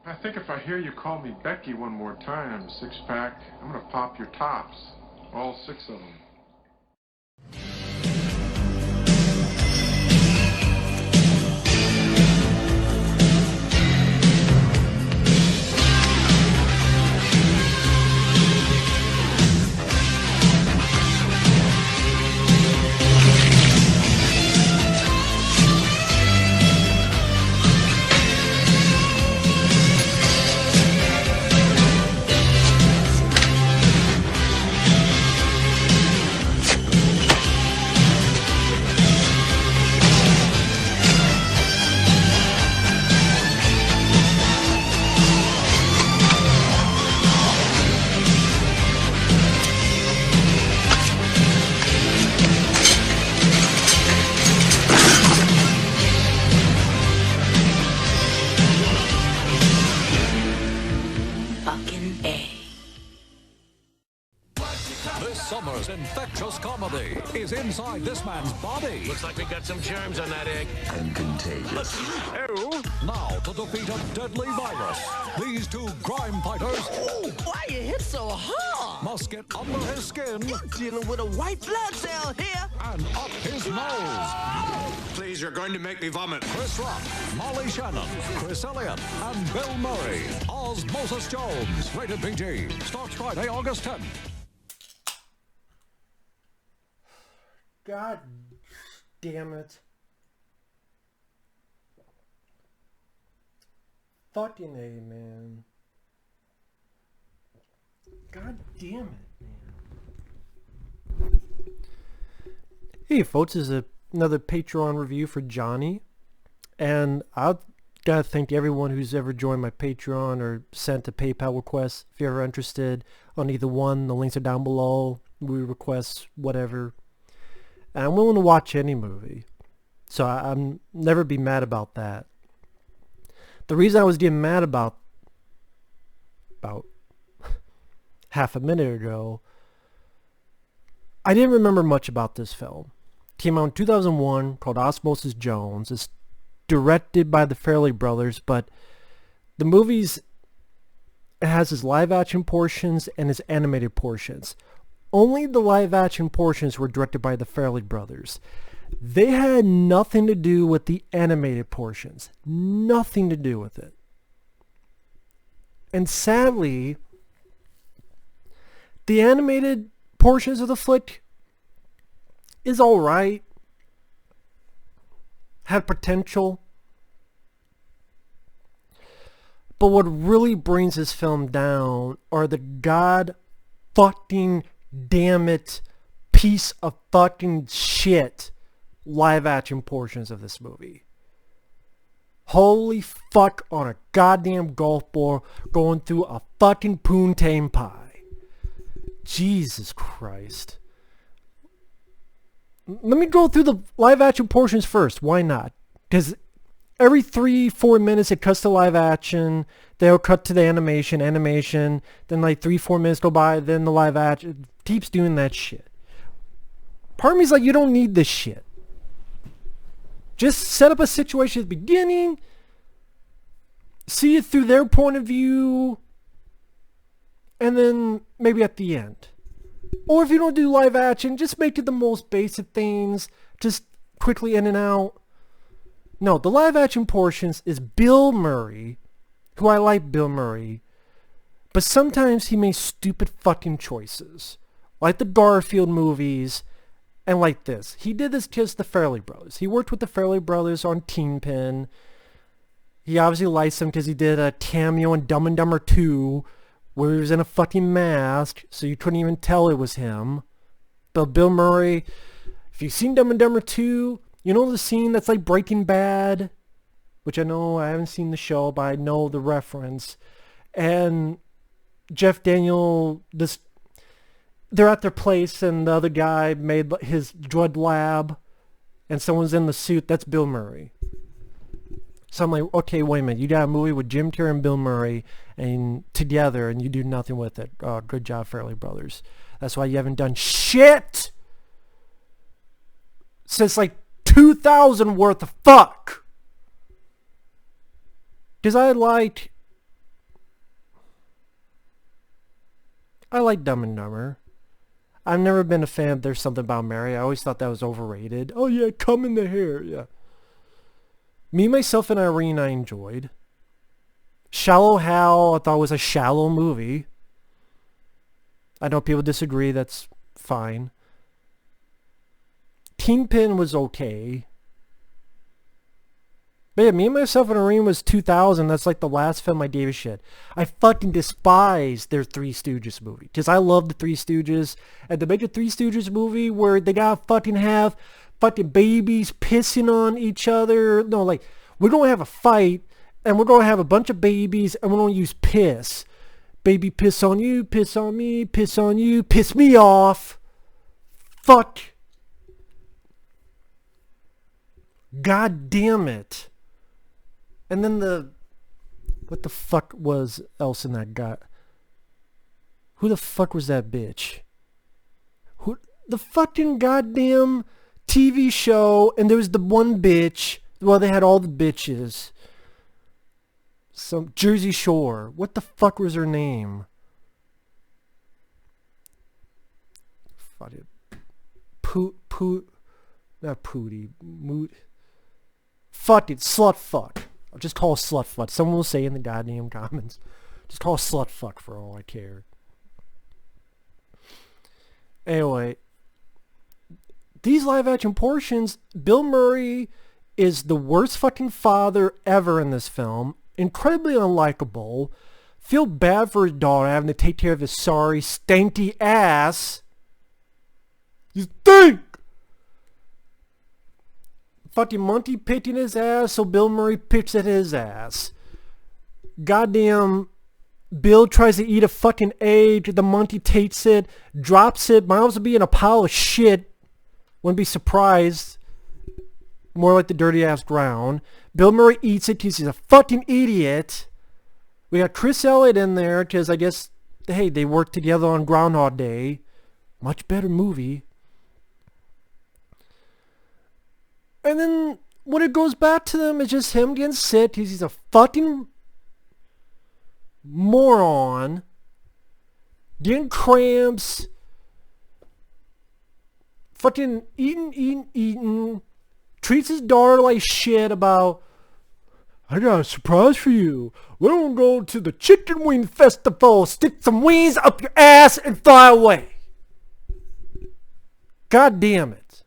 I think if I hear you call me Becky one more time, six-pack, I'm gonna pop your tops. All six of them. Summer's infectious comedy is inside this man's body. Looks like we got some germs on that egg. And contagious. Now, to defeat a deadly virus, these two crime fighters Why you hit so hard? must get under his skin Dealing with a white blood cell here. and up his nose. Please, you're going to make me vomit. Chris Rock, Molly Shannon, Chris Elliott, and Bill Murray. Osmosis Jones, rated PG. Starts Friday, August 10th. God damn it. Fucking A, man. God damn it, man. Hey folks, this is another Patreon review for Johnny. And I've got to thank everyone who's ever joined my Patreon or sent a PayPal request. If you're ever interested on either one, the links are down below. Movie requests, whatever. And I'm willing to watch any movie. So I'm never be mad about that. The reason I was getting mad about half a minute ago, I didn't remember much about this film. It came out in 2001, called Osmosis Jones. It's directed by the Farrelly brothers, but the movie's, it has its live action portions and its animated portions. Only the live action portions were directed by the Farrelly brothers. They had nothing to do with the animated portions. Nothing to do with it. And sadly, the animated portions of the flick is alright. Had potential. But what really brings this film down are the god fucking damn it piece of fucking shit live action portions of this movie. Holy fuck on a goddamn golf ball going through a fucking poontang pie. Jesus Christ. Let me go through the live action portions first. Why not? Because every 3-4 minutes it cuts to live action, they'll cut to the animation, then like 3-4 minutes go by, then the live action keeps doing that shit. Part of me's like, you don't need this shit. Just set up a situation at the beginning, see it through their point of view, and then maybe at the end. Or if you don't do live action, just make it the most basic things, just quickly in and out. No, the live action portions is Bill Murray, who I like Bill Murray, but sometimes he makes stupid fucking choices. Like the Garfield movies, and like this. He did this just the Farrelly brothers. He worked with the Farrelly brothers on Kingpin. He obviously likes them because he did a cameo in Dumb and Dumber 2, where he was in a fucking mask, so you couldn't even tell it was him. But Bill Murray, if you've seen Dumb and Dumber 2, you know the scene that's like Breaking Bad, which I know I haven't seen the show, but I know the reference. And Jeff Daniel, they're at their place and the other guy made his drug lab and someone's in the suit. That's Bill Murray. So I'm like, okay, wait a minute. You got a movie with Jim Carrey and Bill Murray and together and you do nothing with it. Good job, Farrelly brothers. That's why you haven't done shit since like 2000 worth of fuck. Because I liked I like Dumb and Dumber. I've never been a fan of There's Something About Mary. I always thought that was overrated. Oh yeah, come in the hair, yeah. Me, Myself, and Irene I enjoyed. Shallow Hal I thought was a shallow movie. I know people disagree, that's fine. Kingpin was okay. But yeah, Me, Myself, and Irene was 2000. That's like the last film I gave a shit. I fucking despise their Three Stooges movie. Because I love the Three Stooges. And to make a Three Stooges movie where they gotta fucking have fucking babies pissing on each other. No, like, we're gonna have a fight. And we're gonna have a bunch of babies. And we're gonna use piss. Baby piss on you, piss on me, piss on you, piss me off. Fuck. God damn it. And then what the fuck was else in that guy? Who the fuck was that bitch? Who, the fucking goddamn TV show, and there was the one bitch. Well, they had all the bitches. Some Jersey Shore. What the fuck was her name? Fuck it. Not Pootie. Fuck it. Slut fuck. I'll just call it slut fuck. Someone will say in the goddamn comments. Just call it slut fuck for all I care. Anyway. These live action portions, Bill Murray is the worst fucking father ever in this film. Incredibly unlikable. Feel bad for his daughter having to take care of his sorry, stanky ass. You stink! Fucking Monty picking his ass, so Bill Murray picks at his ass. Goddamn, Bill tries to eat a fucking egg, the Monty takes it, drops it, might also be in a pile of shit. Wouldn't be surprised. More like the dirty ass ground. Bill Murray eats it because he's a fucking idiot. We got Chris Elliott in there because I guess, hey, they worked together on Groundhog Day. Much better movie. And then when it goes back to them, it's just him getting sick because he's a fucking moron. Getting cramps. Fucking eating. Treats his daughter like shit about, I got a surprise for you. We're gonna go to the chicken wing festival, stick some wings up your ass and fly away. God damn it.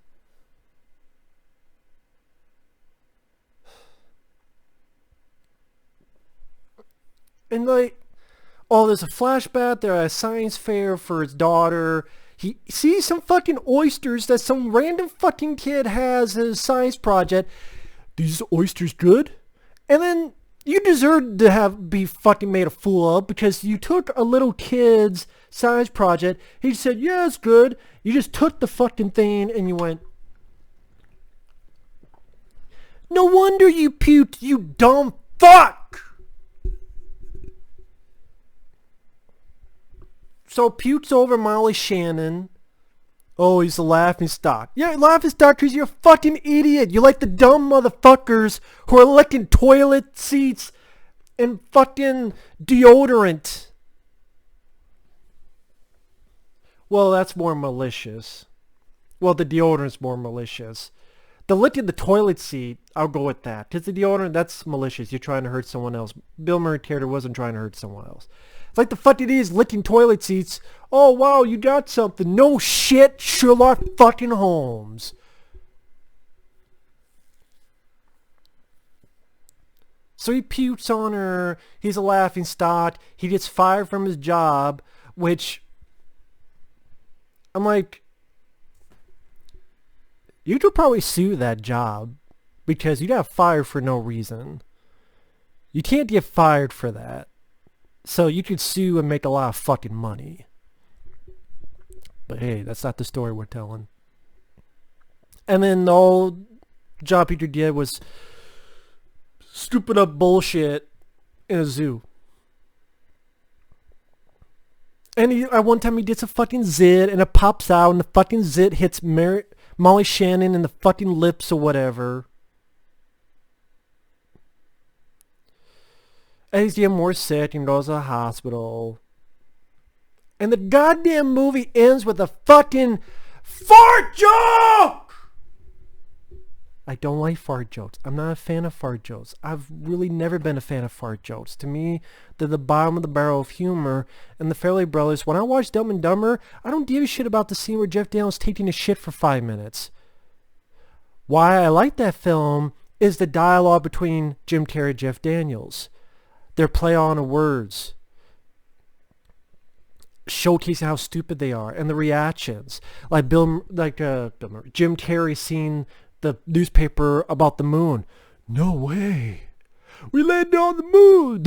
And like, oh, there's a flashback. They're at a science fair for his daughter. He sees some fucking oysters that some random fucking kid has as a science project. These oysters good? And then you deserve to be fucking made a fool of because you took a little kid's science project. He said, yeah, it's good. You just took the fucking thing and you went, no wonder you puked, you dumb fuck! So pukes over Molly Shannon. Oh, he's a laughing stock. Yeah, laughing stock because you're a fucking idiot. You're like the dumb motherfuckers who are licking toilet seats and fucking deodorant. Well, that's more malicious. Well, the deodorant's more malicious. The licking the toilet seat, I'll go with that. Because the deodorant, that's malicious. You're trying to hurt someone else. Bill Murray character wasn't trying to hurt someone else. It's like the fuck it is licking toilet seats. Oh, wow, you got something. No shit, Sherlock fucking Holmes. So he pukes on her. He's a laughing stock. He gets fired from his job, which I'm like, you could probably sue that job because you got fired for no reason. You can't get fired for that. So you could sue and make a lot of fucking money. But hey, that's not the story we're telling. And then the whole job Peter did was stupid up bullshit in a zoo. And at one time he gets a fucking zit and it pops out and the fucking zit hits Molly Shannon in the fucking lips or whatever. And he's getting more sick and goes to the hospital. And the goddamn movie ends with a fucking fart joke! I don't like fart jokes. I'm not a fan of fart jokes. I've really never been a fan of fart jokes. To me, they're the bottom of the barrel of humor. And the Farrelly brothers, when I watch Dumb and Dumber, I don't give a shit about the scene where Jeff Daniels taking a shit for 5 minutes. Why I like that film is the dialogue between Jim Carrey and Jeff Daniels. Their play on words. Showcasing how stupid they are. And the reactions. Like Jim Carrey seeing the newspaper about the moon. No way. We landed on the moon.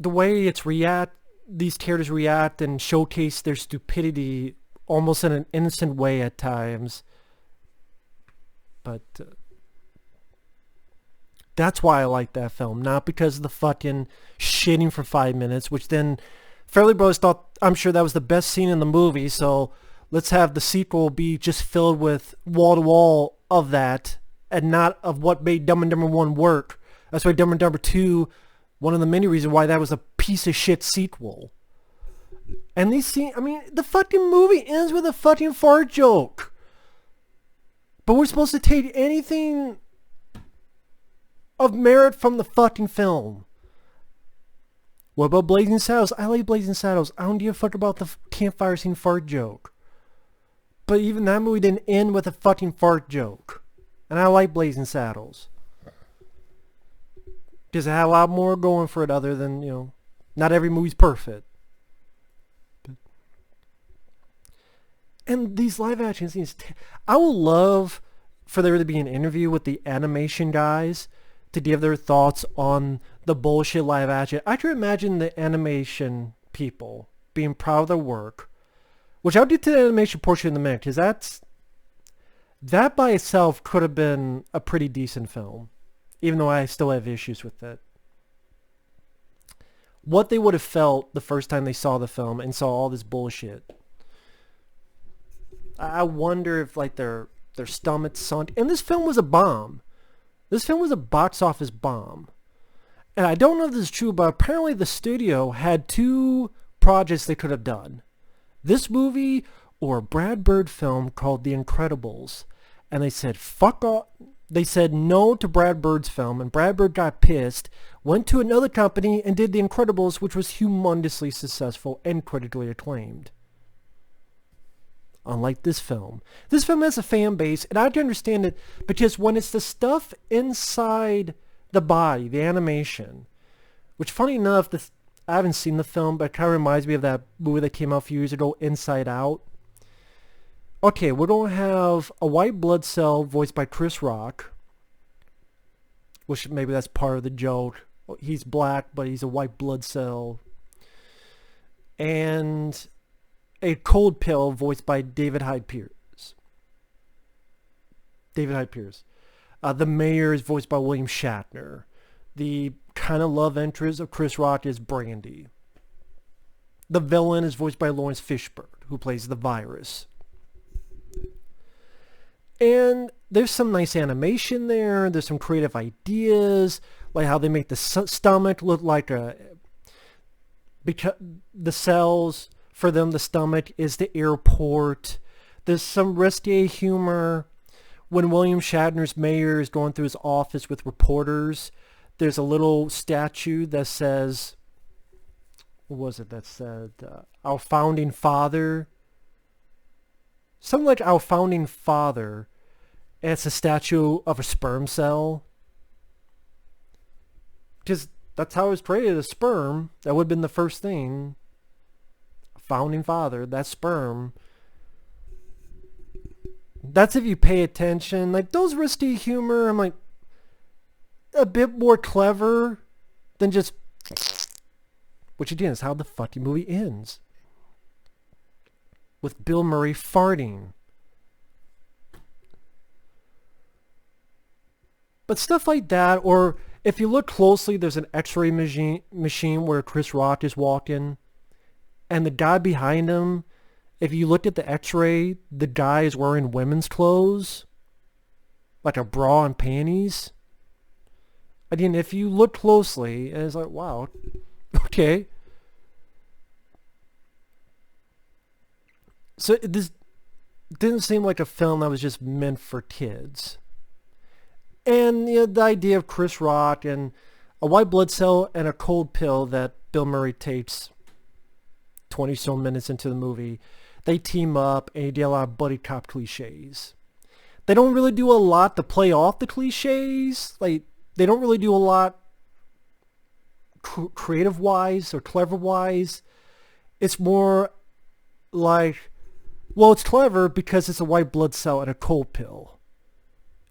The way these characters react and showcase their stupidity almost in an innocent way at times. But that's why I like that film. Not because of the fucking shitting for 5 minutes, which then Farrelly Brothers thought, I'm sure that was the best scene in the movie, so let's have the sequel be just filled with wall-to-wall of that and not of what made Dumb and Dumber 1 work. That's why Dumb and Dumber 2, one of the many reasons why that was a piece of shit sequel. And these scenes, I mean, the fucking movie ends with a fucking fart joke. But we're supposed to take anything of merit from the fucking film. What about Blazing Saddles? I like Blazing Saddles. I don't give a fuck about the campfire scene fart joke. But even that movie didn't end with a fucking fart joke. And I like Blazing Saddles. Because it had a lot more going for it other than, not every movie's perfect. And these live action scenes, I would love for there to be an interview with the animation guys to give their thoughts on the bullshit live action. I can imagine the animation people being proud of their work. Which I'll get to the animation portion in a minute, because that by itself could have been a pretty decent film, even though I still have issues with it. What they would have felt the first time they saw the film and saw all this bullshit. I wonder if their stomachs sunk. And this film was a bomb. This film was a box office bomb. And I don't know if this is true, but apparently the studio had 2 projects they could have done. This movie or a Brad Bird film called The Incredibles. And they said, fuck off. They said no to Brad Bird's film, and Brad Bird got pissed, went to another company and did The Incredibles, which was humongously successful and critically acclaimed. Unlike this film. This film has a fan base, and I can understand it because when it's the stuff inside the body, the animation, which funny enough, I haven't seen the film, but it kind of reminds me of that movie that came out a few years ago, Inside Out. Okay, we're going to have a white blood cell voiced by Chris Rock, which maybe that's part of the joke. He's black, but he's a white blood cell. And a cold pill voiced by David Hyde Pierce. The mayor is voiced by William Shatner. The kind of love interest of Chris Rock is Brandy. The villain is voiced by Lawrence Fishburne, who plays the virus. And there's some nice animation there. There's some creative ideas, like how they make the stomach look like because the cells, for them, the stomach is the airport. There's some risque humor. When William Shatner's mayor is going through his office with reporters, there's a little statue that says, what was it that said, our founding father? Something like our founding father. And it's a statue of a sperm cell. Because that's how it was created, a sperm. That would have been the first thing. Founding father, that sperm. That's if you pay attention. Like, those risky humor, I'm like, a bit more clever than just... Which again is how the fucking movie ends. With Bill Murray farting. But stuff like that, or if you look closely, there's an x-ray machine where Chris Rock is walking. And the guy behind him, if you look at the x-ray, the guy is wearing women's clothes. Like a bra and panties. Again, if you look closely, it's like, wow, okay. So this didn't seem like a film that was just meant for kids. And the idea of Chris Rock and a white blood cell and a cold pill that Bill Murray takes 20 so minutes into the movie, they team up and you get a lot of buddy cop cliches. They don't really do a lot to play off the cliches. Like, they don't really do a lot creative wise or clever wise. It's more like, well, it's clever because it's a white blood cell and a cold pill.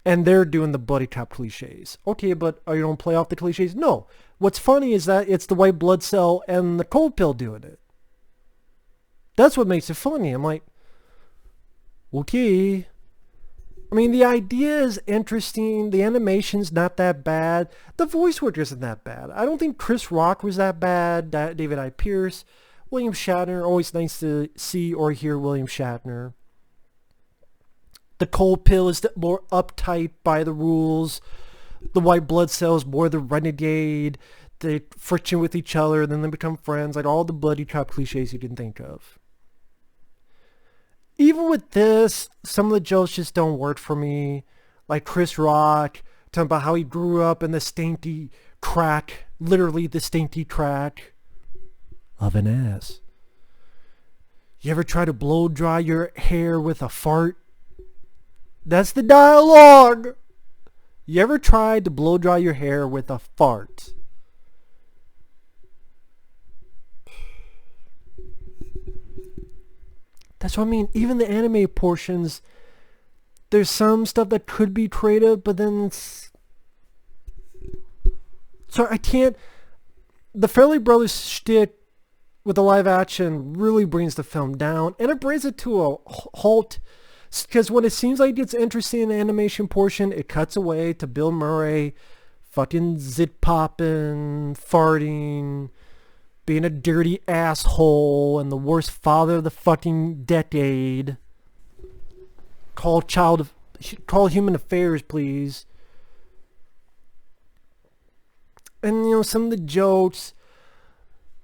And they're doing the buddy cop cliches. Okay, but are you going to play off the cliches? No. What's funny is that it's the white blood cell and the cold pill doing it. That's what makes it funny. I'm like, okay. I mean, the idea is interesting. The animation's not that bad. The voice work isn't that bad. I don't think Chris Rock was that bad. David I. Pierce. William Shatner. Always nice to see or hear William Shatner. The cold pill is more uptight by the rules. The white blood cell is more the renegade. They friction with each other, then they become friends. Like all the buddy cop cliches you can think of. Even with this, some of the jokes just don't work for me. Like Chris Rock, talking about how he grew up in the stinky crack, literally the stinky crack of an ass. You ever try to blow dry your hair with a fart? That's the dialogue. You ever tried to blow dry your hair with a fart? That's what I mean. Even the anime portions, there's some stuff that could be creative, but then it's... So I can't... The Farrelly Brothers shtick with the live action really brings the film down, and it brings it to a halt. Because when it seems like it gets interesting in the animation portion, it cuts away to Bill Murray fucking zit popping, farting, being a dirty asshole, and the worst father of the fucking decade. Call Human Affairs, please. And some of the jokes,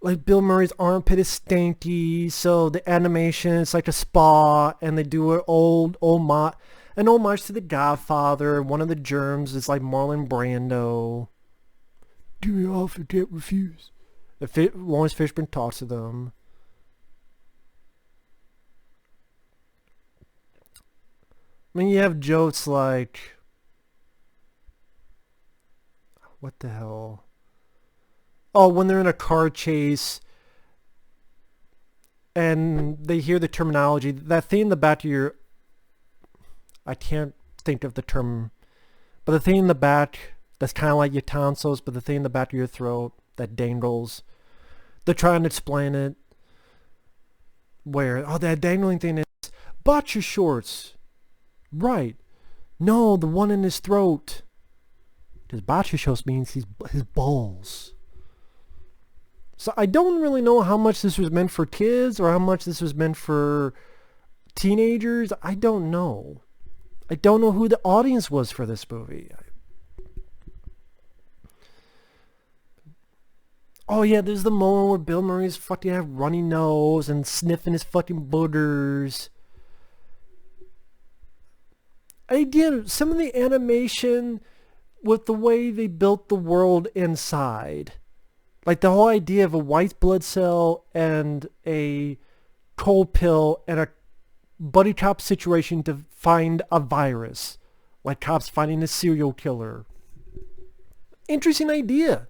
like Bill Murray's armpit is stanky, so the animation is like a spa, and they do an an homage to The Godfather. One of the germs is like Marlon Brando. Do me off and can't refuse. Lawrence Fishburne talks to them. I mean, you have jokes like, what the hell? Oh, when they're in a car chase and they hear the terminology, that thing in the back of your... I can't think of the term, but the thing in the back that's kind of like your tonsils, but the thing in the back of your throat that dangles. They're trying to explain it. Where? Oh, that dangling thing is boxer shorts. Right. No, the one in his throat. Because boxer shorts means his balls. So I don't really know how much this was meant for kids or how much this was meant for teenagers. I don't know. I don't know who the audience was for this movie. Oh yeah, there's the moment where Bill Murray's fucking have runny nose and sniffing his fucking boogers. Some of the animation with the way they built the world inside. Like the whole idea of a white blood cell and a cold pill and a buddy cop situation to find a virus. Like cops finding a serial killer. Interesting idea.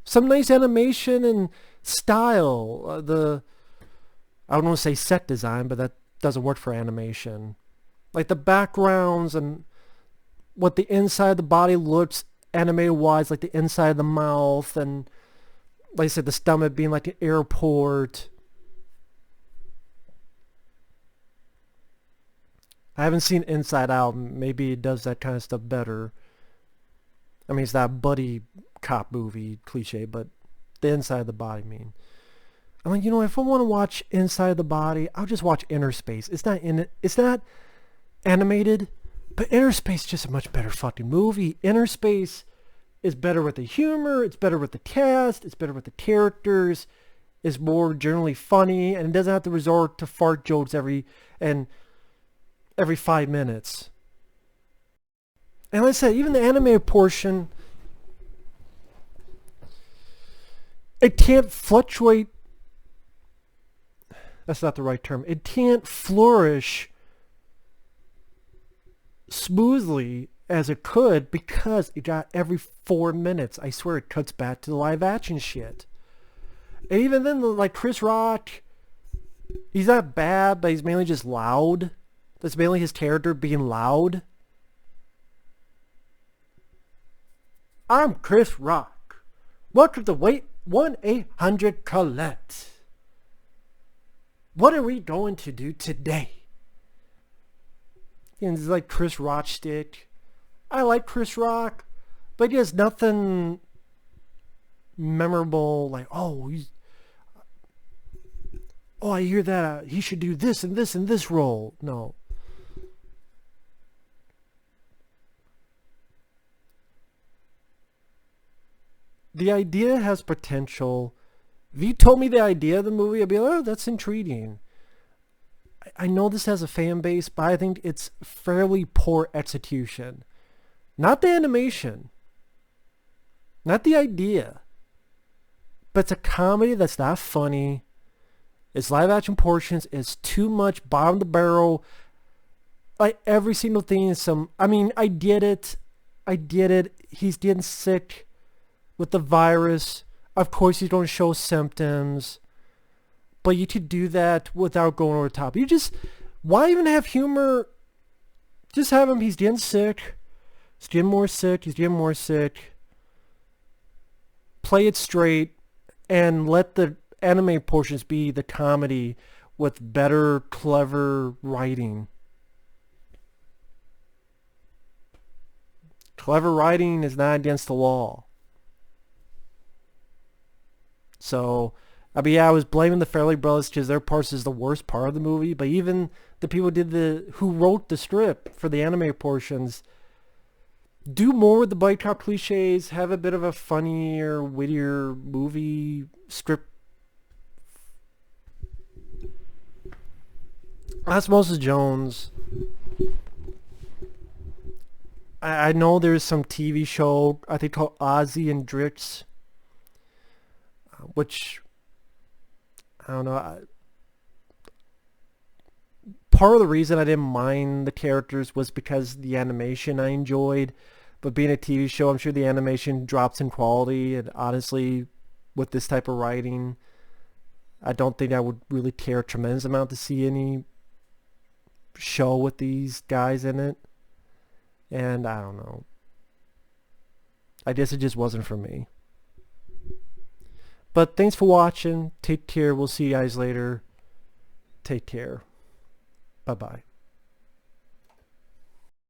Some nice animation and style. I don't want to say set design, but that doesn't work for animation. Like the backgrounds and what the inside of the body looks animated wise, like the inside of the mouth, and like I said, the stomach being like an airport. I haven't seen Inside Out. Maybe it does that kind of stuff better. I mean, it's that buddy cop movie cliche, but the inside of the body, I'm like, if I want to watch Inside the Body, I'll just watch Inner Space. It's not animated, but Inner Space is just a much better fucking movie. Inner Space is better with the humor, it's better with the cast, it's better with the characters. is more generally funny, and it doesn't have to resort to fart jokes every 5 minutes. And like I said, even the animated portion, it can't fluctuate. That's not the right term. It can't flourish smoothly as it could because it got every 4 minutes. I swear it cuts back to the live action shit. And even then, like Chris Rock, he's not bad, but he's mainly just loud. That's mainly his character being loud. I'm Chris Rock. Welcome to Wait 1-800-Collect. What are we going to do today? And it's like Chris Rock stick. I like Chris Rock, but he has nothing memorable. Like, oh, I hear that he should do this and this and this role. No. The idea has potential. If you told me the idea of the movie, I'd be like, oh, that's intriguing. I know this has a fan base, but I think it's fairly poor execution. Not the animation. Not the idea. But it's a comedy that's not funny. Its live action portions is too much bottom of the barrel. Like every single thing is I get it. He's getting sick with the virus. Of course he's going to show symptoms. But you could do that without going over the top. Why even have humor? Just have him, he's getting sick. He's getting more sick. Play it straight and let the anime portions be the comedy with better, clever writing. Clever writing is not against the law. So, I was blaming the Farrelly brothers because their part is the worst part of the movie, but even the people who wrote the script for the anime portions, do more with the buddy cop cliches, have a bit of a funnier, wittier movie script. Osmosis Jones. I know there's some TV show, I think called Ozzy and Drix, which, I don't know. Part of the reason I didn't mind the characters was because the animation I enjoyed. But being a TV show, I'm sure the animation drops in quality. And honestly, with this type of writing, I don't think I would really care a tremendous amount to see any show with these guys in it. And I don't know. I guess it just wasn't for me. But thanks for watching. Take care. We'll see you guys later. Take care. Bye-bye.